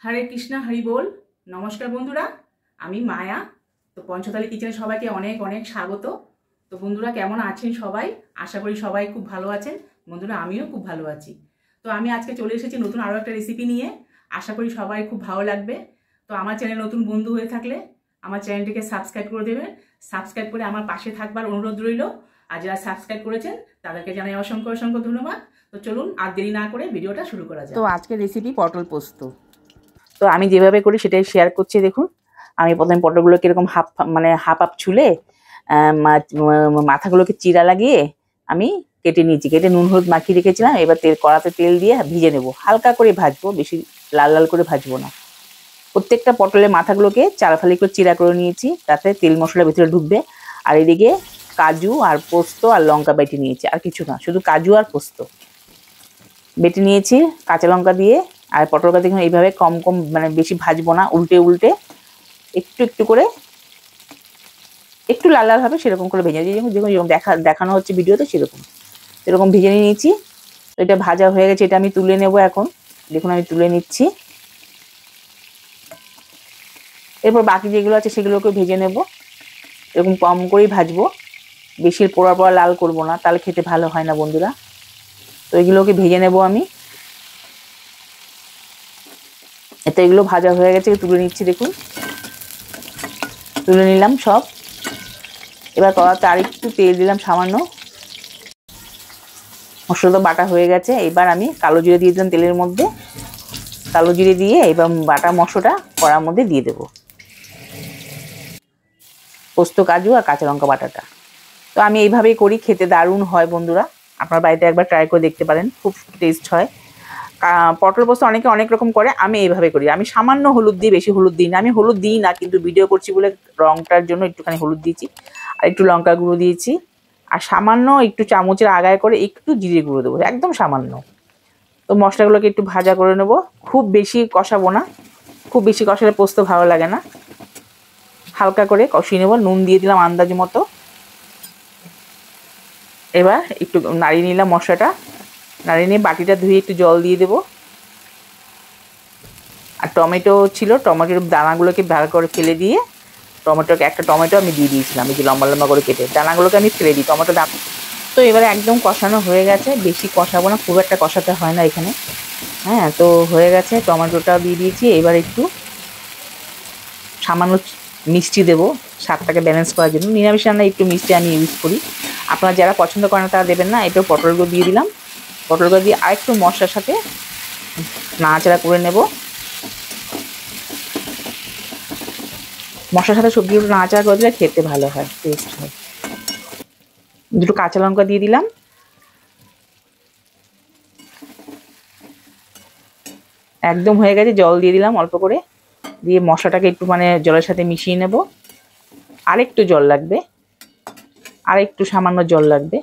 হরে কৃষ্ণা হরি বল। নমস্কার বন্ধুরা, আমি মায়া। তো পঞ্চতালি কিচেনে সবাইকে অনেক অনেক স্বাগত। তো বন্ধুরা কেমন আছেন সবাই? আশা করি সবাই খুব ভালো আছেন। বন্ধুরা আমিও খুব ভালো আছি। তো আমি আজকে চলে এসেছি নতুন আরও একটা রেসিপি নিয়ে। আশা করি সবাই খুব ভালো লাগবে। তো আমার চ্যানেল নতুন বন্ধু হয়ে থাকলে আমার চ্যানেলটিকে সাবস্ক্রাইব করে দেবেন। সাবস্ক্রাইব করে আমার পাশে থাকবার অনুরোধ রইল। আর যারা সাবস্ক্রাইব করেছেন তাদেরকে জানাই অসংখ্য অসংখ্য ধন্যবাদ। তো চলুন আর দেরি না করে ভিডিওটা শুরু করা যায়। তো আজকের রেসিপি পটল পোস্ত। তো আমি যেভাবে করি সেটাই শেয়ার করছি। দেখুন, আমি প্রথমে পটলগুলোকে এরকম হাফ ছুলে মাথাগুলোকে চিরা লাগিয়ে আমি কেটে নিয়েছি। কেটে নুন হলুদ মাখিয়ে রেখেছিলাম। এবার কড়াতে তেল দিয়ে ভিজে নেব। হালকা করে ভাজবো, বেশি লাল লাল করে ভাজবো না। প্রত্যেকটা পটলের মাথাগুলোকে চারফালি করে চিরা করে নিয়েছি, তাতে তেল মশলা ভিতরে ঢুকবে। আর এদিকে কাজু আর পোস্ত আর লঙ্কা বেটে নিয়েছি, আর কিছু না, শুধু কাজু আর পোস্ত বেটে নিয়েছি কাঁচা লঙ্কা দিয়ে। আর পটলটা দেখুন এইভাবে কম কম, মানে বেশি ভাজবো না, উল্টে উল্টে একটু একটু করে একটু লাল লাল হবে সেরকম করে ভেজে নিয়েছি। যেরকম দেখানো হচ্ছে ভিডিওতে সেরকম ভেজে নিয়েছি। তো এটা ভাজা হয়ে গেছে, এটা আমি তুলে নেব এখন। দেখুন আমি তুলে নিচ্ছি। এরপর বাকি যেগুলো আছে সেগুলোকে ভেজে নেব। এরকম কম করেই ভাজবো, বেশি পোড়া পোড়া লাল করবো না, তাহলে খেতে ভালো হয় না বন্ধুরা। তো এগুলোকে ভেজে নেব আমি। এতে এগুলো ভাজা হয়ে গেছে, তুলে নিচ্ছি। দেখুন তুলে নিলাম সব। এবার কড়াতে আর একটু তেল দিলাম সামান্য। মশলা তো বাটা হয়ে গেছে। এবার আমি কালো জিরে দিয়ে দিলাম তেলের মধ্যে। কালো জিরে দিয়ে এবার বাটা মশলাটা কড়ার মধ্যে দিয়ে দেব। পোস্ত, কাজু আর কাঁচা লঙ্কা বাটাটা। তো আমি এইভাবেই করি, খেতে দারুণ হয় বন্ধুরা। আপনার বাড়িতে একবার ট্রাই করে দেখতে পারেন, খুব টেস্ট হয়। পটল পোস্ত অনেকে অনেক রকম করে, আমি এইভাবে করি। আমি সামান্য হলুদ দিই, বেশি হলুদ দিই না। আমি হলুদ দিই না, কিন্তু ভিডিও করছি বলে রঙটার জন্য একটুখানি হলুদ দিয়েছি, আর একটু লঙ্কা গুঁড়ো দিয়েছি, আর সামান্য একটু চামচের আগায় করে একটু জিরে গুঁড়ো দেবো, একদম সামান্য। তো মশলাগুলোকে একটু ভাজা করে নেব, খুব বেশি কষাবো না। খুব বেশি কষালে পোস্ত ভালো লাগে না। হালকা করে কষিয়ে নেব। নুন দিয়ে দিলাম আন্দাজ মতো। এবার একটু নাড়িয়ে নিলাম মশলাটা। নাড়িয়ে নিয়ে বাটিটা ধুয়ে একটু জল দিয়ে দেবো। আর টমেটো ছিল, টমেটোর দানাগুলোকে ভালো করে ফেলে দিয়ে একটা টমেটো আমি দিয়ে দিয়েছিলাম, এই যে লম্বা লম্বা করে কেটে। দানাগুলোকে আমি ফেলে দিই, টমেটো দানা। তো এবারে একদম কষানো হয়ে গেছে, বেশি কষাবো না, খুব একটা কষাতে হয় না এখানে। হ্যাঁ, তো হয়ে গেছে, টমেটোটাও দিয়ে দিয়েছি। এবার একটু সামান্য মিষ্টি দেবো, স্বাদটাকে ব্যালেন্স করার জন্য। নিরামিষ রান্নায় একটু মিষ্টি আমি ইউজ করি, আপনারা যারা পছন্দ করেন তারা দেবেন না। একটু পটলগুলো দিয়ে দিলাম। পটলগুলো দিয়ে আরেকটু মশলার সাথে নাড়াচাড়া করে নেব। মশলার সাথে সবজিগুলো নাড়াচাড়া করে দিলে খেতে ভালো হয়, টেস্ট হয়। দুটো কাঁচা লঙ্কা দিয়ে দিলাম। একদম হয়ে গেছে, জল দিয়ে দিলাম অল্প করে। দিয়ে মশলাটাকে একটু জলের সাথে মিশিয়ে নেব। আরেকটু জল লাগবে, আরেকটু সামান্য জল লাগবে।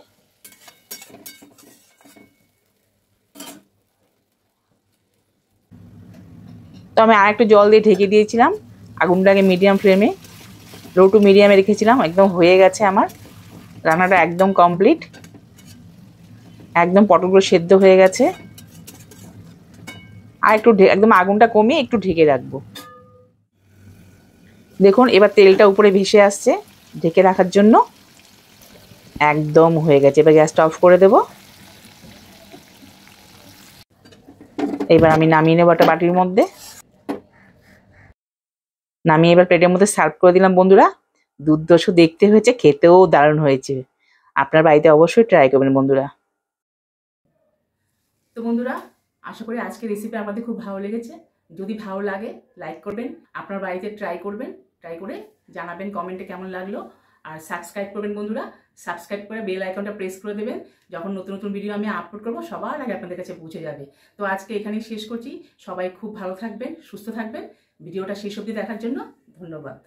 তো আমি আরেকটু জল দিয়ে ঢেকে দিয়েছিলাম। আগুনটাকে মিডিয়াম ফ্লেমে, লো টু মিডিয়ামে রেখেছিলাম। একদম হয়ে গেছে আমার রান্নাটা, একদম কমপ্লিট। একদম পটলগুলো সেদ্ধ হয়ে গেছে। আর একটু একদম আগুনটা কমিয়ে একটু ঢেকে রাখবো। দেখুন এবার তেলটা উপরে ভেসে আসছে, ঢেকে রাখার জন্য। একদম হয়ে গেছে। এবার গ্যাসটা অফ করে দেব। এবার আমি নামিয়ে নেবো একটা বাটির মধ্যে। নামিয়ে এবার প্লেটের মধ্যে সার্ভ করে দিলাম বন্ধুরা। দুর্ধর্ষ দেখতে হয়েছে, খেতেও দারুণ হয়েছে। আপনার বাড়িতে অবশ্যই ট্রাই করবেন বন্ধুরা। তো বন্ধুরা, আশা করি আজকের রেসিপি আপনাদের খুব ভালো লেগেছে। যদি ভালো লাগে লাইক করবেন, আপনার বাড়িতে ট্রাই করবেন, ট্রাই করে জানাবেন কমেন্টে কেমন লাগলো। আর সাবস্ক্রাইব করবেন বন্ধুরা, সাবস্ক্রাইব করে বেল আইকনটা প্রেস করে দেবেন। যখন নতুন নতুন ভিডিও আমি আপলোড করবো সবার আগে আপনাদের কাছে পৌঁছে যাবে। তো আজকে এখানেই শেষ করছি। সবাই খুব ভালো থাকবেন, সুস্থ থাকবেন। ভিডিওটা শেষ অবধি দেখার জন্য ধন্যবাদ।